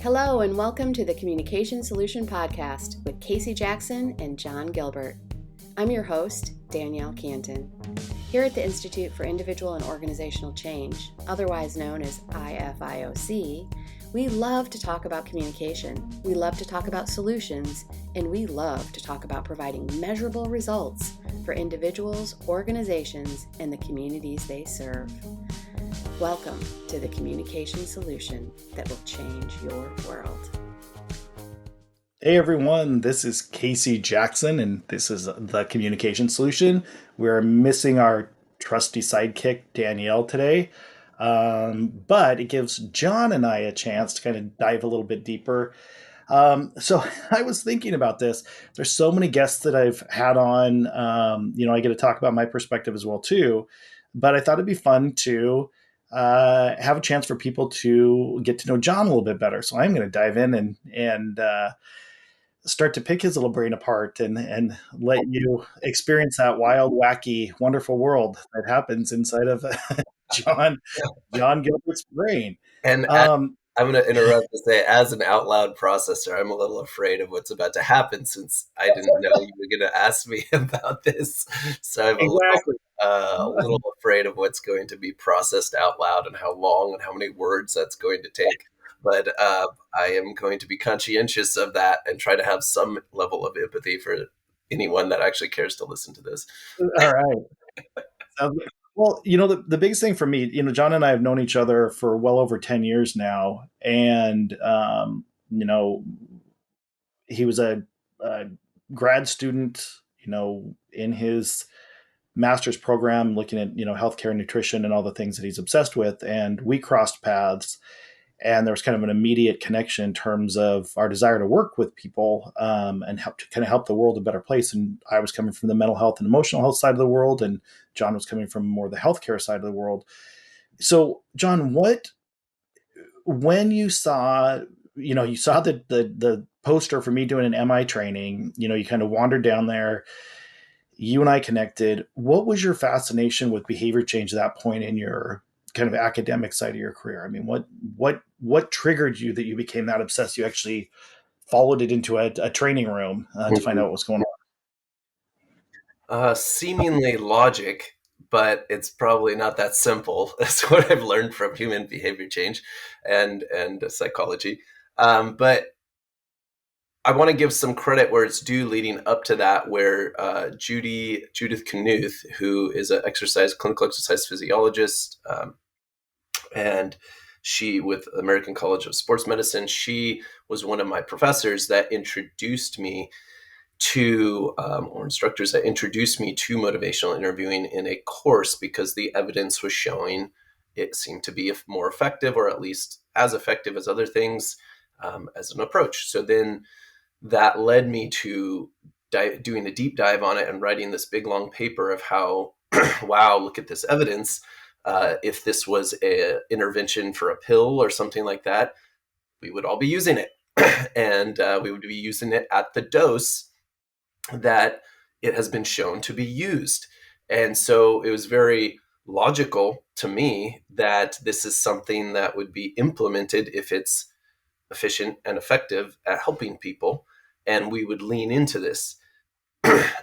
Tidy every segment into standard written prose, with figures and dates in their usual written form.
Hello and welcome to the Communication Solution Podcast with Casey Jackson and John Gilbert. I'm your host, Danielle Cantin. Here at the Institute for Individual and Organizational Change, otherwise known as IFIOC, we love to talk about communication, we love to talk about solutions, and we love to talk about providing measurable results for individuals, organizations, and the communities they serve. Welcome to the communication solution that will change your world. Hey everyone, this is Casey Jackson, and this is the Communication Solution. We're missing our trusty sidekick, Danielle, today, but it gives John and I a chance to kind of dive a little bit deeper. So I was thinking about this. There's so many guests that I've had on. I get to talk about my perspective as well too, but I thought it'd be fun to have a chance for people to get to know John a little bit better. So I'm going to dive in and start to pick his little brain apart and let you experience that wild, wacky, wonderful world that happens inside of John Gilbert's brain. And Um, I'm going to interrupt to say, as an out loud processor, I'm a little afraid of what's about to happen since I didn't know you were going to ask me about this. So I'm exactly. a little afraid of what's going to be processed out loud and how long and how many words that's going to take. But I am going to be conscientious of that and try to have some level of empathy for anyone that actually cares to listen to this. All right. Well, the biggest thing for me, John and I have known each other for well over 10 years now. And, he was a grad student, in his master's program, looking at, healthcare and nutrition and all the things that he's obsessed with. And we crossed paths. And there was kind of an immediate connection in terms of our desire to work with people and help to kind of help the world a better place. And I was coming from the mental health and emotional health side of the world, and John was coming from more the healthcare side of the world. So, John, when you saw, the poster for me doing an MI training, you kind of wandered down there. You and I connected. What was your fascination with behavior change at that point in your kind of academic side of your career? I mean, what triggered you that you became that obsessed? You actually followed it into a training room to find out what was going on. Seemingly logic, but it's probably not that simple. That's what I've learned from human behavior change and psychology. But I want to give some credit where it's due leading up to that, where Judith Knuth, who is a clinical exercise physiologist, and she, with American College of Sports Medicine, she was one of my professors that introduced me to, or instructors that introduced me to motivational interviewing in a course, because the evidence was showing it seemed to be more effective, or at least as effective as other things, as an approach. So then that led me to doing a deep dive on it and writing this big long paper of how, wow, look at this evidence. If this was an intervention for a pill or something like that, we would all be using it. And we would be using it at the dose that it has been shown to be used. And so it was very logical to me that this is something that would be implemented if it's efficient and effective at helping people, and we would lean into this.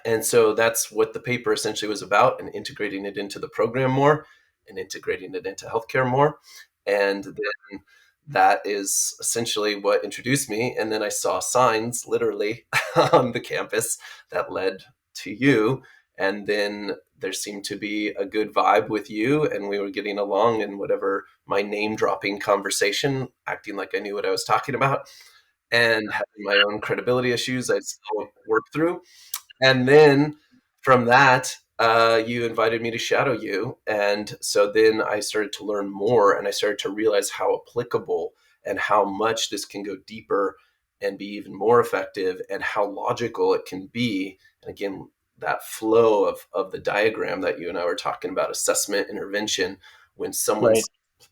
And so that's what the paper essentially was about, and integrating it into the program more and integrating it into healthcare more. And then that is essentially what introduced me. And then I saw signs literally on the campus that led to you. And then there seemed to be a good vibe with you, and we were getting along in whatever my name dropping conversation, acting like I knew what I was talking about, and having my own credibility issues I still worked through. And then from that, you invited me to shadow you. And so then I started to learn more, and I started to realize how applicable and how much this can go deeper and be even more effective, and how logical it can be. And again, that flow of the diagram that you and I were talking about, assessment, intervention, when someone's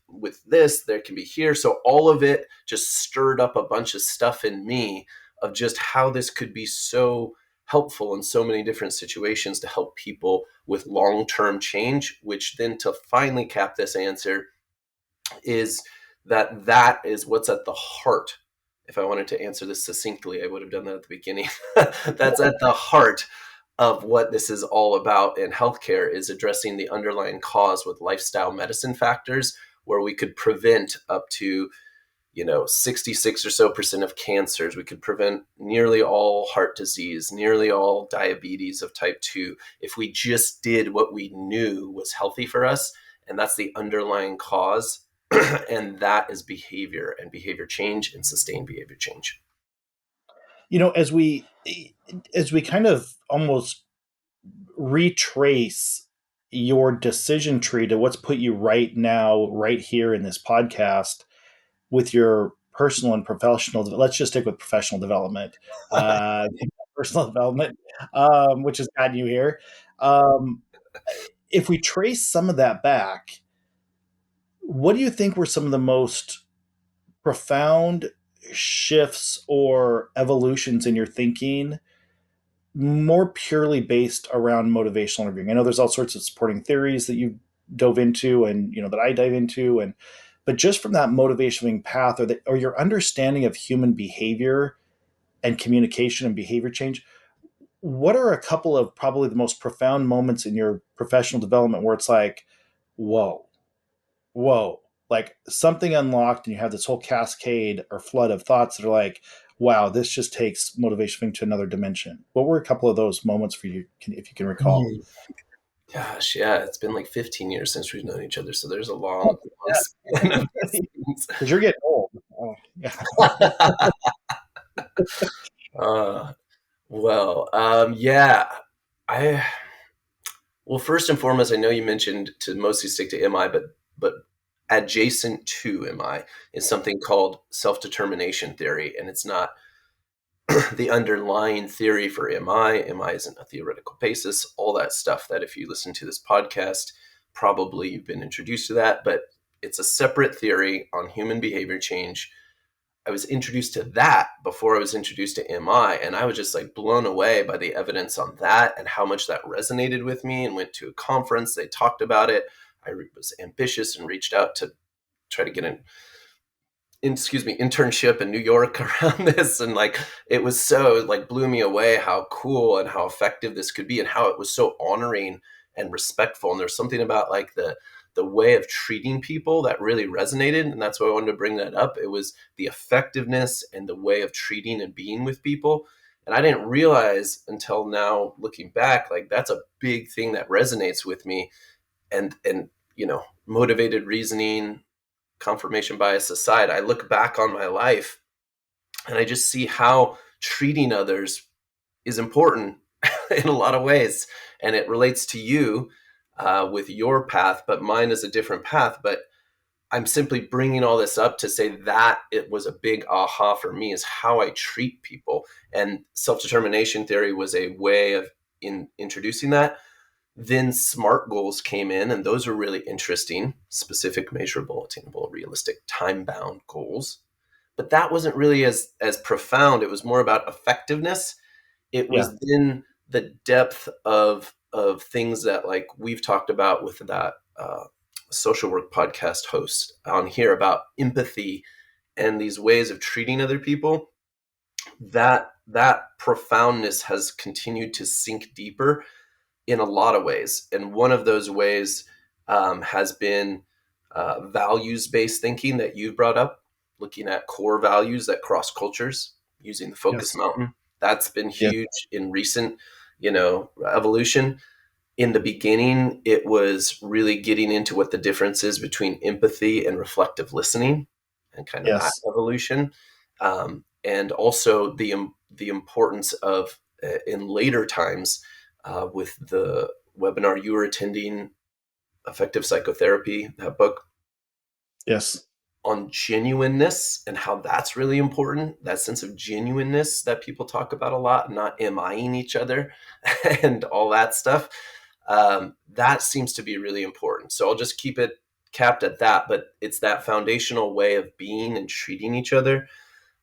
with this, there can be here. So all of it just stirred up a bunch of stuff in me of just how this could be so helpful in so many different situations to help people with long-term change, which then, to finally cap this answer, is that is what's at the heart if I wanted to answer this succinctly, I would have done that at the beginning. That's at the heart of what this is all about in healthcare, is addressing the underlying cause with lifestyle medicine factors, where we could prevent up to 66 or so percent of cancers. We could prevent nearly all heart disease, nearly all diabetes of type 2, if we just did what we knew was healthy for us. And that's the underlying cause. And that is behavior and behavior change and sustained behavior change. As we kind of almost retrace your decision tree to what's put you right now, right here in this podcast with your personal and professional, let's just stick with professional development, personal development, which has gotten you here. If we trace some of that back, what do you think were some of the most profound shifts or evolutions in your thinking, more purely based around motivational interviewing? I know there's all sorts of supporting theories that you dove into, and that I dive into, but just from that motivational path, or your understanding of human behavior and communication and behavior change, what are a couple of probably the most profound moments in your professional development where it's like, whoa, like something unlocked, and you have this whole cascade or flood of thoughts that are like, wow, this just takes motivation to another dimension? What were a couple of those moments for you, if you can recall? Gosh, yeah, it's been like 15 years since we've known each other, so there's a long Yeah. span of these things. Because you're getting old. Oh, yeah. Yeah, I well, first and foremost, I know you mentioned to mostly stick to MI, but adjacent to MI is something called self-determination theory, and it's not the underlying theory for MI. MI isn't a theoretical basis, all that stuff that if you listen to this podcast, probably you've been introduced to that, but it's a separate theory on human behavior change. I was introduced to that before I was introduced to MI, and I was just like blown away by the evidence on that and how much that resonated with me, and went to a conference. They talked about it. I was ambitious and reached out to try to get an internship in New York around this. And like, it was so like blew me away how cool and how effective this could be, and how it was so honoring and respectful. And there's something about like the way of treating people that really resonated. And that's why I wanted to bring that up. It was the effectiveness and the way of treating and being with people. And I didn't realize until now, looking back, like that's a big thing that resonates with me. And motivated reasoning, confirmation bias aside, I look back on my life and I just see how treating others is important in a lot of ways. And it relates to you with your path, but mine is a different path. But I'm simply bringing all this up to say that it was a big aha for me, is how I treat people. And self-determination theory was a way of introducing that. Then SMART goals came in, and those are really interesting: specific, measurable, attainable, realistic, time-bound goals. But that wasn't really as profound. It was more about effectiveness. It was then the depth of things that like we've talked about with that social work podcast host on here about empathy and these ways of treating other people. That profoundness has continued to sink deeper in a lot of ways. And one of those ways has been values-based thinking that you brought up, looking at core values that cross cultures, using the focus mountain. That's been huge in recent, evolution. In the beginning, it was really getting into what the difference is between empathy and reflective listening, and kind of that evolution. And also the importance of, in later times, with the webinar you were attending, Effective Psychotherapy, that book. Yes. On genuineness and how that's really important. That sense of genuineness that people talk about a lot, not MIing each other and all that stuff. That seems to be really important. So I'll just keep it capped at that. But it's that foundational way of being and treating each other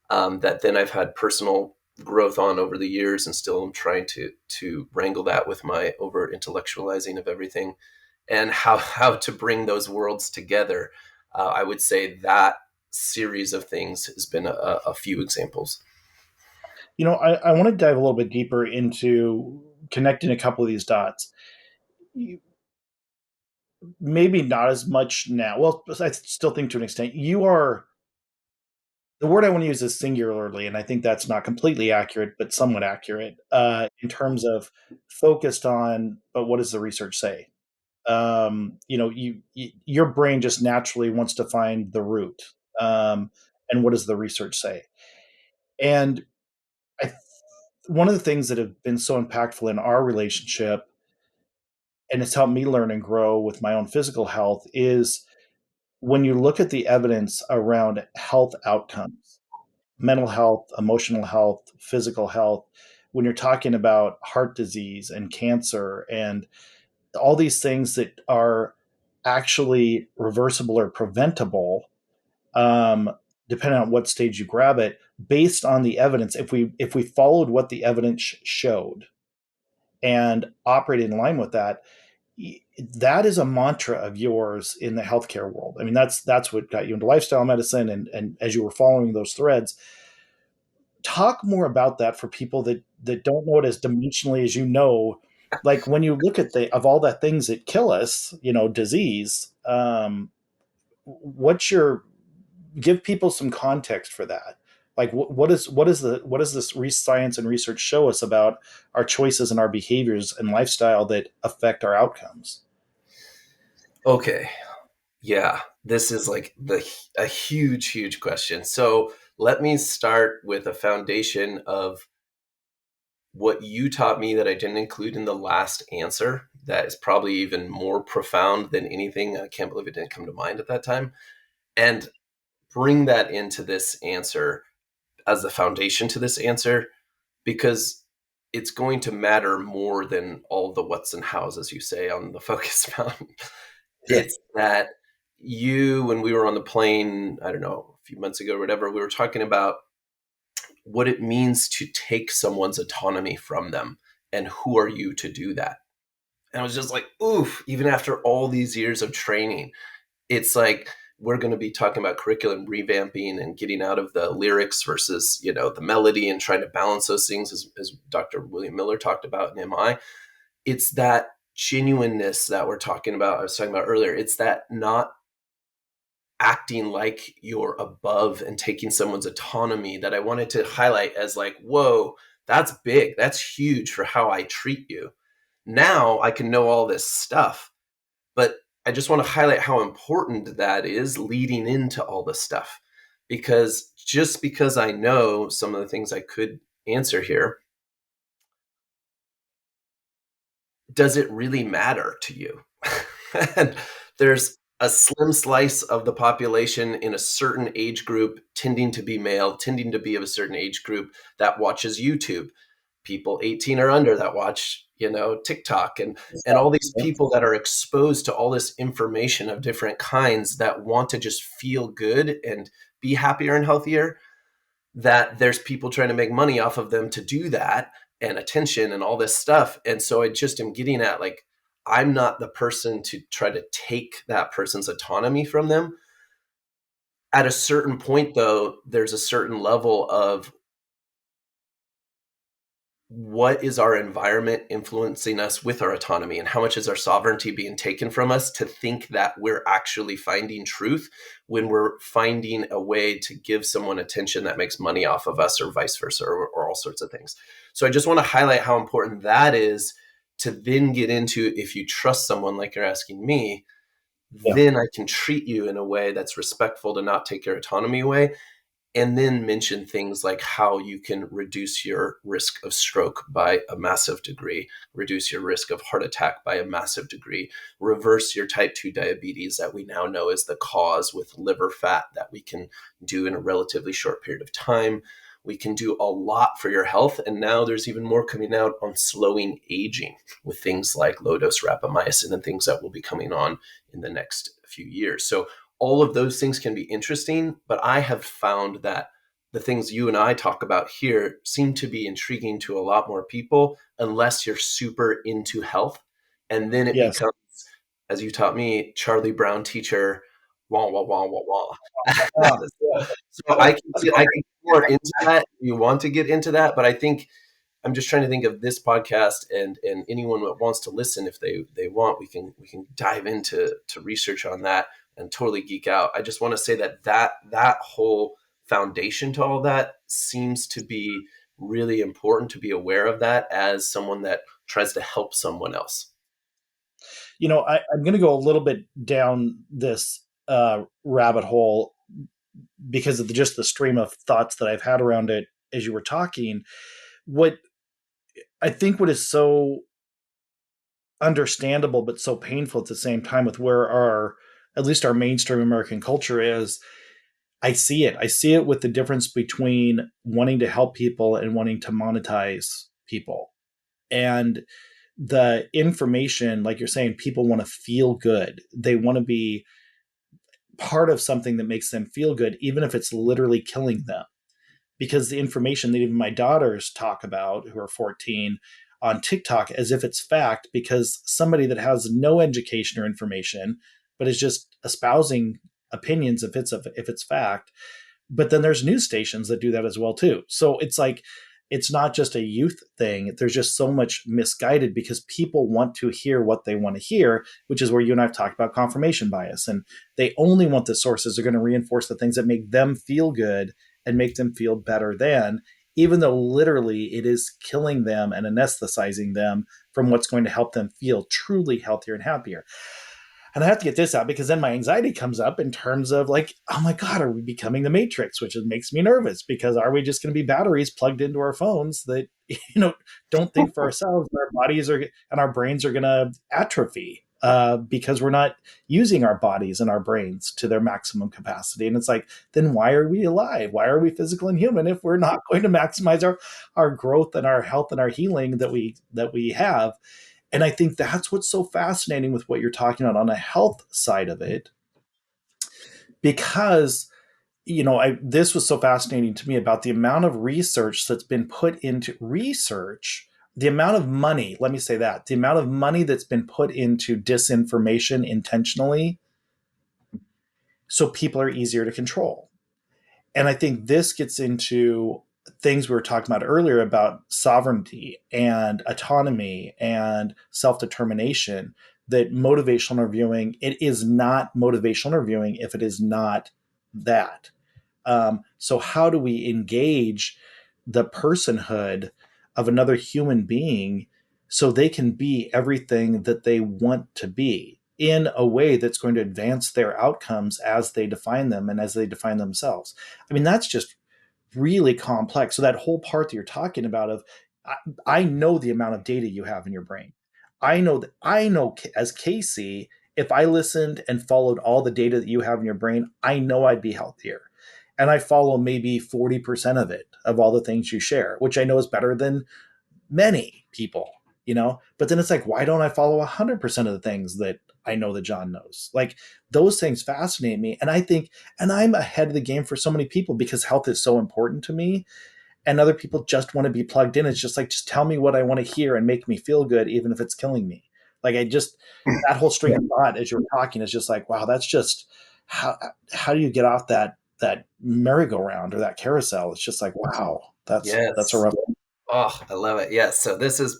that then I've had personal growth on over the years, and still am trying to wrangle that with my over intellectualizing of everything, and how to bring those worlds together. I would say that series of things has been a few examples. I want to dive a little bit deeper into connecting a couple of these dots. Maybe not as much now. Well, I still think to an extent you are. The word I want to use is singularly, and I think that's not completely accurate, but somewhat accurate in terms of focused on. But what does the research say? Your brain just naturally wants to find the root. And what does the research say? And I, one of the things that have been so impactful in our relationship, and it's helped me learn and grow with my own physical health, is when you look at the evidence around health outcomes, mental health, emotional health, physical health, when you're talking about heart disease and cancer and all these things that are actually reversible or preventable, um, depending on what stage you grab it, based on the evidence. If we followed what the evidence showed and operated in line with that, that is a mantra of yours in the healthcare world. I mean, that's what got you into lifestyle medicine, and as you were following those threads, talk more about that for people that don't know it as dimensionally as you know. Like when you look at the of all the things that kill us, disease. What's your give people some context for that? Like what does this science and research show us about our choices and our behaviors and lifestyle that affect our outcomes? Okay. Yeah, this is like a huge, huge question. So let me start with a foundation of what you taught me that I didn't include in the last answer. That is probably even more profound than anything. I can't believe it didn't come to mind at that time. And bring that into this answer as the foundation to this answer, because it's going to matter more than all the what's and hows, as you say, on the focus mountain. Sure. It's that when we were on the plane, I don't know, a few months ago or whatever, we were talking about what it means to take someone's autonomy from them. And who are you to do that? And I was just like, oof, even after all these years of training, it's like we're going to be talking about curriculum revamping and getting out of the lyrics versus, the melody and trying to balance those things as Dr. William Miller talked about in MI. It's that genuineness that we're talking about. I was talking about earlier. It's that not acting like you're above and taking someone's autonomy that I wanted to highlight as like, whoa, that's big. That's huge for how I treat you. Now I can know all this stuff, but I just want to highlight how important that is leading into all this stuff. Because just because I know some of the things I could answer here, does it really matter to you? And there's a slim slice of the population in a certain age group, tending to be male, tending to be of a certain age group, that watches YouTube. People 18 or under that watch, TikTok, and all these people that are exposed to all this information of different kinds that want to just feel good and be happier and healthier, that there's people trying to make money off of them to do that, and attention and all this stuff. And so I just am getting at, like, I'm not the person to try to take that person's autonomy from them. At a certain point, though, there's a certain level of what is our environment influencing us with our autonomy, and how much is our sovereignty being taken from us to think that we're actually finding truth when we're finding a way to give someone attention that makes money off of us, or vice versa, or all sorts of things. So I just want to highlight how important that is, to then get into, if you trust someone like you're asking me, Yeah. then I can treat you in a way that's respectful to not take your autonomy away. And then mention things like how you can reduce your risk of stroke by a massive degree, reduce your risk of heart attack by a massive degree, reverse your type 2 diabetes that we now know is the cause with liver fat that we can do in a relatively short period of time. We can do a lot for your health. And now there's even more coming out on slowing aging with things like low dose rapamycin and things that will be coming on in the next few years. So all of those things can be interesting, but I have found that the things you and I talk about here seem to be intriguing to a lot more people, unless you're super into health. And then it Yes. becomes, as you taught me, Charlie Brown teacher, wah, wah, wah, wah, wah. Yeah. So I can get more into that if you want to get into that, but I think I'm just trying to think of this podcast and anyone that wants to listen, if they want, we can dive into research on that and totally geek out. I just want to say that whole foundation to all that seems to be really important to be aware of that as someone that tries to help someone else. I'm going to go a little bit down this rabbit hole because of just the stream of thoughts that I've had around it as you were talking. What is so understandable but so painful at the same time with where at least our mainstream American culture is, I see it with the difference between wanting to help people and wanting to monetize people. And the information, like you're saying, people want to feel good. They want to be part of something that makes them feel good, even if it's literally killing them. Because the information that even my daughters talk about, who are 14, on TikTok as if it's fact, because somebody that has no education or information, but is just espousing opinions if it's fact. But then there's news stations that do that as well too. So it's like, it's not just a youth thing. There's just so much misguided because people want to hear what they want to hear, which is where you and I have talked about confirmation bias. And they only want the sources that are going to reinforce the things that make them feel good and make them feel better than, even though literally it is killing them and anesthetizing them from what's going to help them feel truly healthier and happier. And I have to get this out because then my anxiety comes up in terms of like, oh my God, are we becoming the Matrix? Which makes me nervous because are we just going to be batteries plugged into our phones that, don't think for ourselves, and our bodies and our brains are going to atrophy because we're not using our bodies and our brains to their maximum capacity. And it's like, then why are we alive? Why are we physical and human if we're not going to maximize our growth and our health and our healing that we have? And I think that's what's so fascinating with what you're talking about on the health side of it, because this was so fascinating to me about the amount of research that's been put into research, the amount of money, let me say that, the amount of money that's been put into disinformation intentionally so people are easier to control. And I think this gets into things we were talking about earlier about sovereignty and autonomy and self-determination, that motivational interviewing, it is not motivational interviewing if it is not that. So how do we engage the personhood of another human being so they can be everything that they want to be in a way that's going to advance their outcomes as they define them and as they define themselves? I mean, that's just really complex. So that whole part that you're talking about of, I know the amount of data you have in your brain. I know as Casey, if I listened and followed all the data that you have in your brain, I know I'd be healthier. And I follow maybe 40% of it, of all the things you share, which I know is better than many people. But then it's like, why don't I follow 100% of the things that I know that John knows? Like, those things fascinate me. And I think, and I'm ahead of the game for so many people because health is so important to me. And other people just want to be plugged in. It's just like, just tell me what I want to hear and make me feel good, even if it's killing me. Like, that whole string of thought as you're talking is just like, wow, that's just how do you get off that merry-go-round or that carousel? It's just like, wow, that's a rough. Oh, I love it. Yes. So this is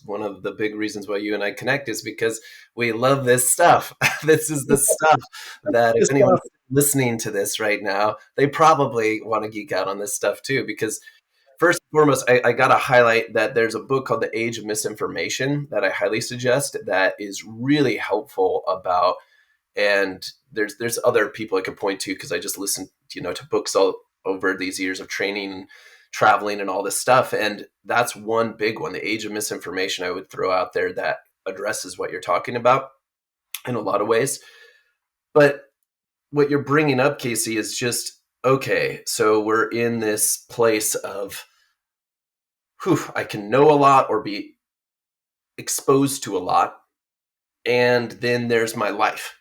one of the big reasons why you and I connect, is because we love this stuff. This is the stuff that if anyone's listening to this right now, they probably want to geek out on this stuff too. Because first and foremost, I got to highlight that there's a book called The Age of Misinformation that I highly suggest that is really helpful about, and there's other people I could point to because I just listened, to books all over these years of training and traveling and all this stuff. And that's one big one, The Age of Misinformation, I would throw out there, that addresses what you're talking about in a lot of ways. But what you're bringing up, Casey, is just, okay, so we're in this place of, I can know a lot or be exposed to a lot. And then there's my life.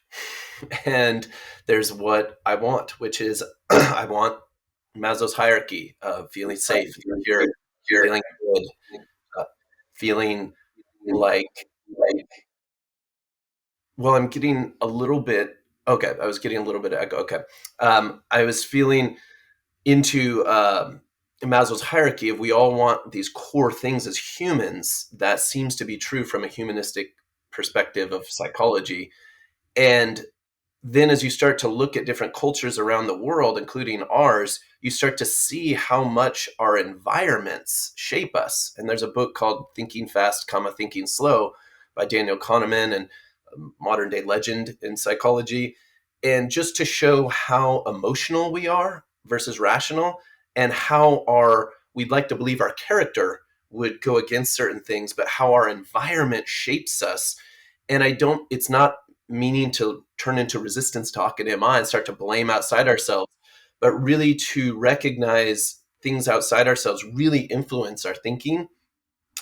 And there's what I want, which is I want Maslow's hierarchy of feeling safe, feeling good, feeling like, well, I'm getting a little bit Okay, I was getting a little bit of echo. Okay. I was feeling into Maslow's hierarchy of we all want these core things as humans. That seems to be true from a humanistic perspective of psychology. And then as you start to look at different cultures around the world, including ours, you start to see how much our environments shape us. And there's a book called Thinking Fast, Thinking Slow by Danielle Kahneman, and a modern day legend in psychology. And just to show how emotional we are versus rational, and how we'd like to believe our character would go against certain things, but how our environment shapes us. And it's not meaning to turn into resistance talk and MI and start to blame outside ourselves, but really to recognize things outside ourselves really influence our thinking,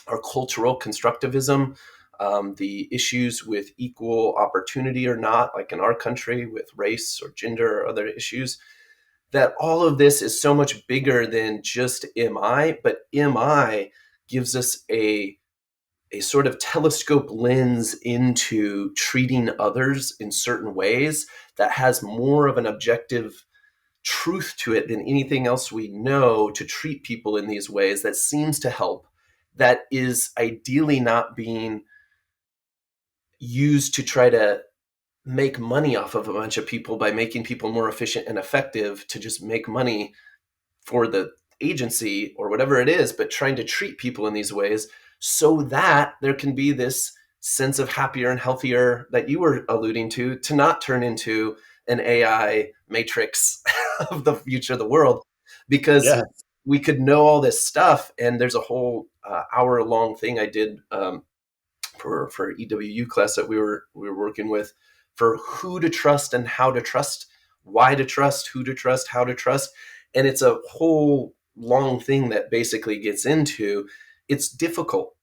our cultural constructivism, the issues with equal opportunity or not, like in our country with race or gender or other issues, that all of this is so much bigger than just MI, but MI gives us a sort of telescope lens into treating others in certain ways that has more of an objective truth to it than anything else we know, to treat people in these ways that seems to help, that is ideally not being used to try to make money off of a bunch of people by making people more efficient and effective to just make money for the agency or whatever it is, but trying to treat people in these ways so that there can be this sense of happier and healthier that you were alluding to not turn into an AI matrix of the future of the world. Because Yeah. we could know all this stuff, and there's a whole hour-long thing I did for EWU class that we were working with, for who to trust and how to trust, why to trust, who to trust, how to trust. And it's a whole long thing that basically gets into, it's difficult.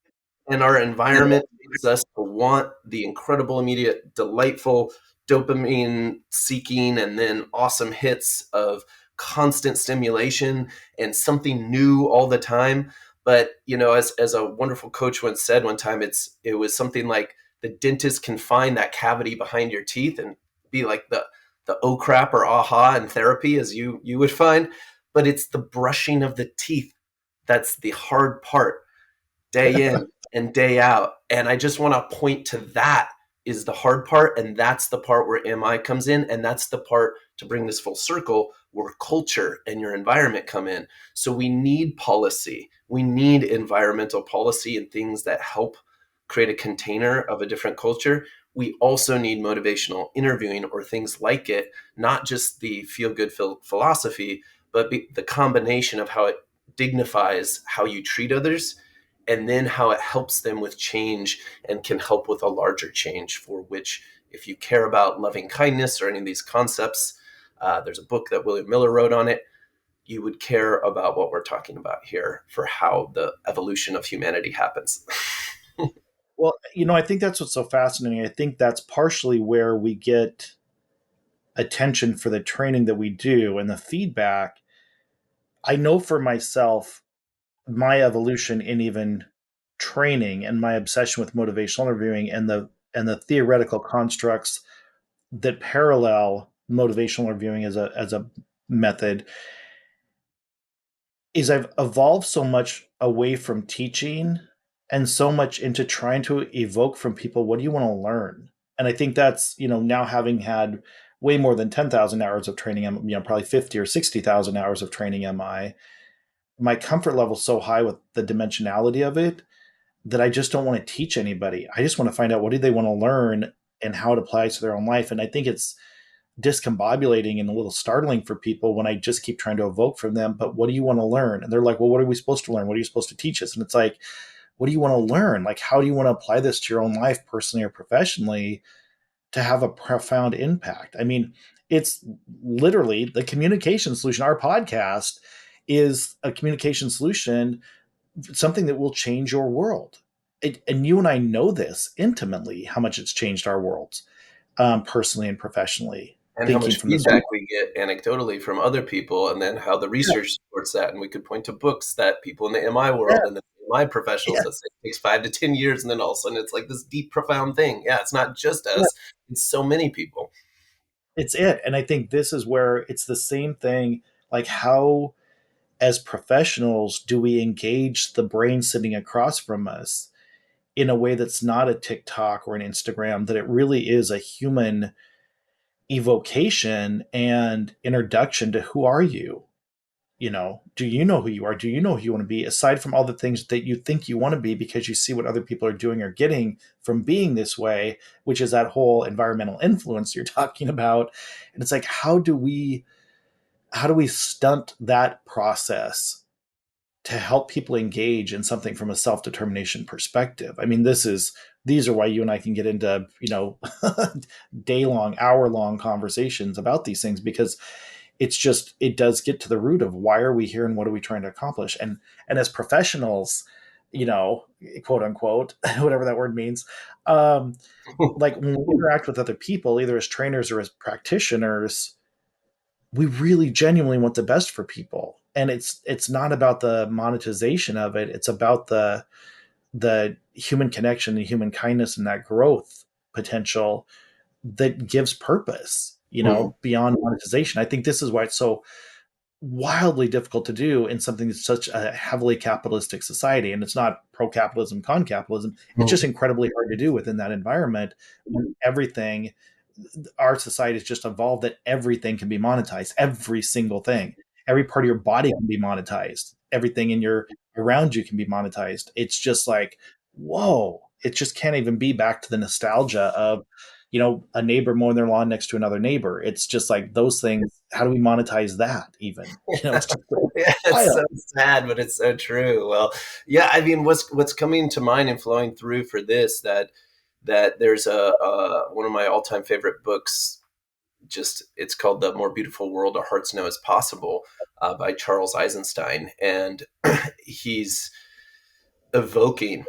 And our environment leads us to want the incredible, immediate, delightful, dopamine seeking, and then awesome hits of constant stimulation and something new all the time. But as a wonderful coach once said one time, it was something like the dentist can find that cavity behind your teeth and be like the oh crap or aha in therapy, as you would find. But it's the brushing of the teeth that's the hard part, day in and day out. And I just want to point to that is the hard part. And that's the part where MI comes in. And that's the part, to bring this full circle, where culture and your environment come in. So we need policy. We need environmental policy and things that help create a container of a different culture. We also need motivational interviewing or things like it, not just the feel-good philosophy, but the combination of how it dignifies how you treat others, and then how it helps them with change and can help with a larger change, for which, if you care about loving kindness or any of these concepts, there's a book that William Miller wrote on it. You would care about what we're talking about here for how the evolution of humanity happens. Well, I think that's what's so fascinating. I think that's partially where we get attention for the training that we do and the feedback. I know for myself, my evolution in even training and my obsession with motivational interviewing and the theoretical constructs that parallel motivational interviewing as a method is I've evolved so much away from teaching and so much into trying to evoke from people, what do you want to learn? And I think that's, now having had way more than 10,000 hours of training, probably 50 or 60,000 hours of training my comfort level is so high with the dimensionality of it that I just don't want to teach anybody. I just want to find out what do they want to learn and how it applies to their own life. And I think it's discombobulating and a little startling for people when I just keep trying to evoke from them, but what do you want to learn? And they're like, well, what are we supposed to learn? What are you supposed to teach us? And it's like, what do you want to learn? Like, how do you want to apply this to your own life, personally or professionally, to have a profound impact? I mean, it's literally the communication solution. Our podcast is a communication solution, something that will change your world. And you and I know this intimately, how much it's changed our worlds, personally and professionally. And how Thinking much from this. feedback we get anecdotally from other people, and then how the research supports that. And we could point to books that people in the MI Yeah, world and the MI professionals yeah, that say it takes 5 to 10 years, and then all of a sudden it's like this deep, profound thing. Yeah, it's not just yeah. us; it's so many people. it's it. And I think this is where it's the same thing. Like, how, as professionals, do we engage the brain sitting across from us in a way that's not a TikTok or an Instagram, that it really is a human evocation and introduction to who are you? Do you know who you are? Do you know who you want to be, aside from all the things that you think you want to be because you see what other people are doing or getting from being this way, which is that whole environmental influence you're talking about. And it's like, how do we stunt that process to help people engage in something from a self-determination perspective? I mean, these are why you and I can get into, day long, hour long conversations about these things, because it does get to the root of why are we here and what are we trying to accomplish. And as professionals, you know, quote unquote, whatever that word means, like when we interact with other people, either as trainers or as practitioners, we really genuinely want the best for people. And it's not about the monetization of it. It's about the human connection, the human kindness, and that growth potential that gives purpose, Mhm. beyond monetization. I think this is why it's so wildly difficult to do in something that's such a heavily capitalistic society. And it's not pro capitalism, con capitalism. It's just Mhm. incredibly hard to do within that environment when everything, our society has just evolved that everything can be monetized. Every single thing, every part of your body can be monetized. Everything in your around you can be monetized. It's just like, whoa, it just can't even be back to the nostalgia of, a neighbor mowing their lawn next to another neighbor. It's just like those things. How do we monetize that even? It's just Yeah, it's so wild. sad, but it's so true. Well, yeah, I mean, what's coming to mind and flowing through for this, that there's a one of my all time favorite books. Just it's called "The More Beautiful World Our Hearts Know Is Possible" by Charles Eisenstein, and he's evoking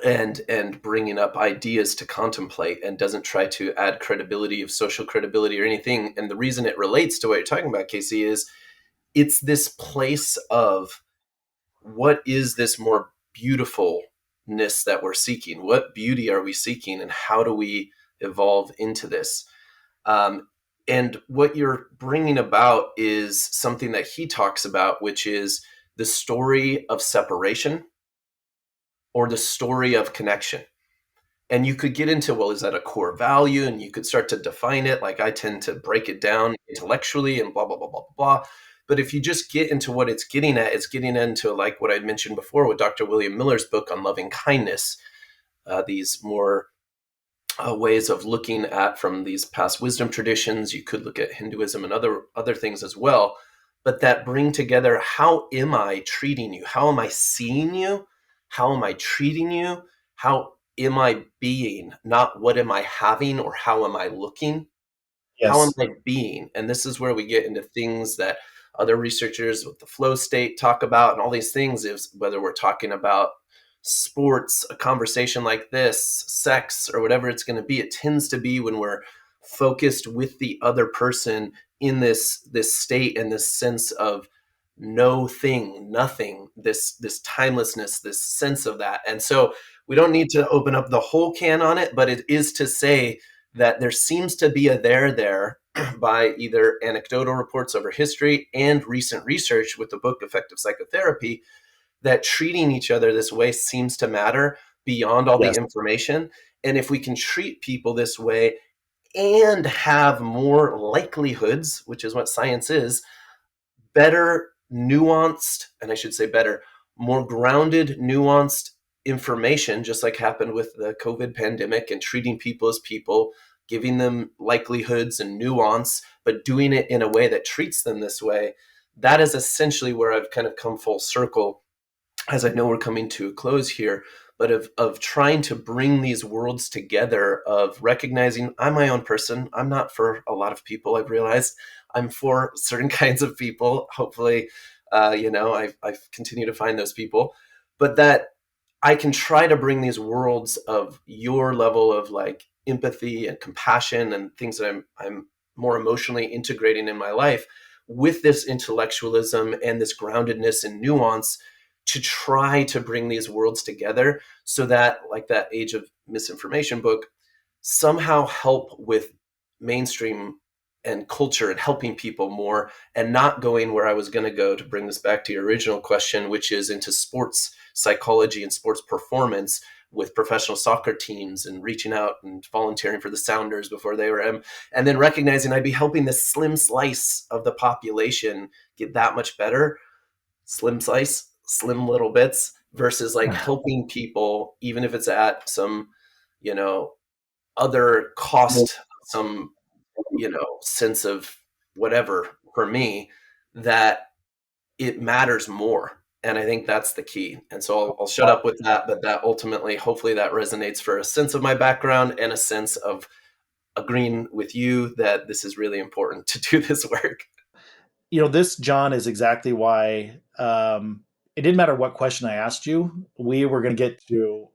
and bringing up ideas to contemplate, and doesn't try to add credibility of social credibility or anything. And the reason it relates to what you're talking about, Casey, is it's this place of what is this more beautifulness that we're seeking? What beauty are we seeking, and how do we evolve into this? Um, and what you're bringing about is something that he talks about, which is the story of separation or the story of connection. And you could get into, well, is that a core value? And you could start to define it. Like I tend to break it down intellectually and blah, blah, blah, blah, blah, blah. But if you just get into what it's getting at, it's getting into like what I'd mentioned before with Dr. William Miller's book on loving kindness, these more ways of looking at from these past wisdom traditions. You could look at Hinduism and other things as well, but that bring together, how am I treating you? How am I seeing you? How am I treating you? How am I being? Not what am I having or how am I looking? How am Yes. I being? And this is where we get into things that other researchers with the flow state talk about, and all these things, is whether we're talking about sports, a conversation like this, sex, or whatever it's going to be. It tends to be when we're focused with the other person in this state and this sense of no thing, nothing, this timelessness, this sense of that. And so we don't need to open up the whole can on it, but it is to say that there seems to be a there by either anecdotal reports over history and recent research with the book Effective Psychotherapy, that treating each other this way seems to matter beyond all the Yes. information. And if we can treat people this way and have more likelihoods, which is what science is, better nuanced, and I should say better, more grounded, nuanced information, just like happened with the COVID pandemic, and treating people as people, giving them likelihoods and nuance, but doing it in a way that treats them this way. That is essentially where I've kind of come full circle, as I know we're coming to a close here, but of trying to bring these worlds together, of recognizing I'm my own person. I'm not for a lot of people. I've realized I'm for certain kinds of people. Hopefully, I've continued to find those people, but that I can try to bring these worlds of your level of like empathy and compassion and things that I'm more emotionally integrating in my life with this intellectualism and this groundedness and nuance, to try to bring these worlds together so that, like that Age of Misinformation book, somehow help with mainstream and culture and helping people more, and not going where I was going to go, to bring this back to your original question, which is into sports psychology and sports performance with professional soccer teams, and reaching out and volunteering for the Sounders before they were and then recognizing I'd be helping this slim slice of the population get that much better. Slim slice, slim little bits, versus like helping people, even if it's at some, other cost, some, sense of whatever for me, that it matters more. And I think that's the key. And so I'll shut up with that, but that ultimately, hopefully that resonates for a sense of my background and a sense of agreeing with you that this is really important to do this work. This, John, is exactly why it didn't matter what question I asked you. We were going to get to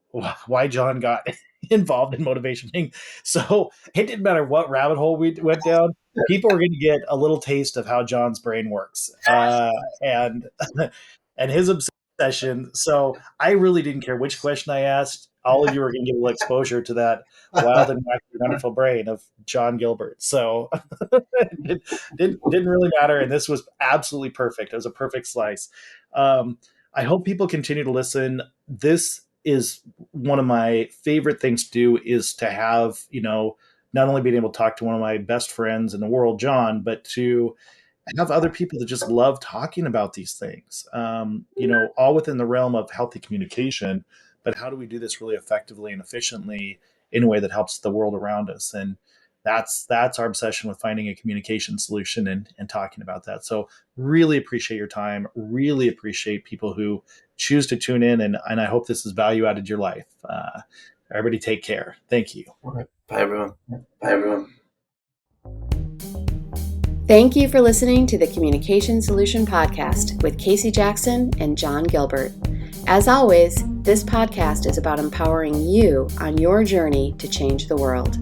why John got involved in motivation. So it didn't matter what rabbit hole we went down. People were going to get a little taste of how John's brain works and his obsession. So I really didn't care which question I asked. All of you were going to get a little exposure to that wild and wacky, wonderful brain of John Gilbert. So it didn't really matter. And this was absolutely perfect. It was a perfect slice. I hope people continue to listen. This is one of my favorite things to do, is to have, not only being able to talk to one of my best friends in the world, John, but to have other people that just love talking about these things, all within the realm of healthy communication. But how do we do this really effectively and efficiently in a way that helps the world around us? And that's our obsession with finding a communication solution and talking about that. So really appreciate your time. Really appreciate people who choose to tune in. And I hope this has value added your life. Everybody take care. Thank you. Bye, everyone. Bye, everyone. Thank you for listening to the Communication Solution Podcast with Casey Jackson and John Gilbert. As always, this podcast is about empowering you on your journey to change the world.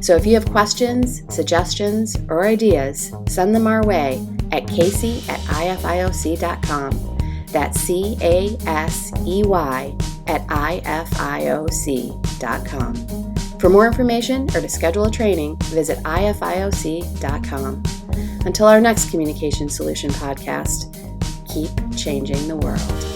So if you have questions, suggestions, or ideas, send them our way at casey@ifioc.com. That's CASEY@ifioc.com. For more information or to schedule a training, visit ifioc.com. Until our next Communication Solution Podcast, keep changing the world.